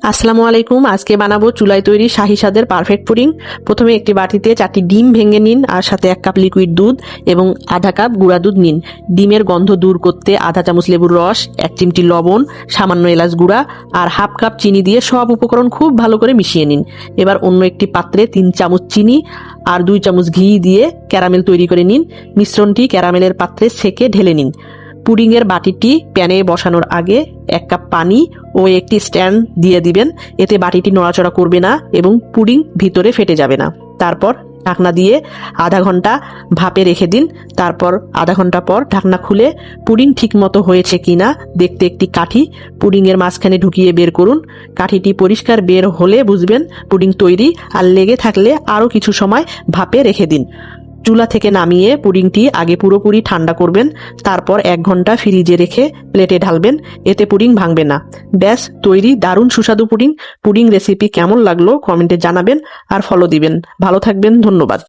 আসসালামু আলাইকুম। আজকে বানাবো চুলায় তৈরি শাহী স্বাদের পারফেক্ট পুডিং। প্রথমে একটি বাটিতে 4টি ডিম ভেঙে নিন, আর সাথে 1 কাপ লিকুইড দুধ এবং আধা কাপ গুঁড়া দুধ নিন। ডিমের গন্ধ দূর করতে আধা চামচ লেবুর রস, 1 চিমটি লবণ, সামান্য এলাচ গুঁড়া আর হাফ কাপ চিনি দিয়ে সব উপকরণ খুব ভালো করে মিশিয়ে নিন। এবার অন্য একটি পাত্রে 3 চামচ চিনি আর 2 চামচ ঘি দিয়ে ক্যারামেল তৈরি করে নিন। মিশ্রণটি ক্যারামেলের পাত্রে ছেঁকে ঢেলে নিন। পুডিংয়ের বাটিটি প্যানে বসানোর আগে 1 কাপ পানি ও একটি স্ট্যান্ড দিয়ে দিবেন। এতে বাটিটি নড়াচড়া করবে না এবং পুডিং ভিতরে ফেটে যাবে না। তারপর ঢাকনা দিয়ে আধা ঘন্টা ভাপে রেখে দিন। তারপর আধা ঘন্টা পর ঢাকনা খুলে পুডিং ঠিকমতো হয়েছে কিনা দেখতে একটি কাঠি পুডিংয়ের মাঝখানে ঢুকিয়ে বের করুন। কাঠিটি পরিষ্কার বের হলে বুঝবেন পুডিং তৈরি, আর লেগে থাকলে আরও কিছু সময় ভাপে রেখে দিন। চুলা থেকে নামিয়ে পুডিংটি আগে পুরোপুরি ঠান্ডা করবেন, তারপর 1 ঘন্টা ফ্রিজে রেখে প্লেটে ঢালবেন। এতে পুডিং ভাঙবে না। ব্যাস তৈরি দারুণ সুস্বাদু পুডিং। পুডিং রেসিপি কেমন লাগলো কমেন্টে জানাবেন আর ফলো দিবেন। ভালো থাকবেন, ধন্যবাদ।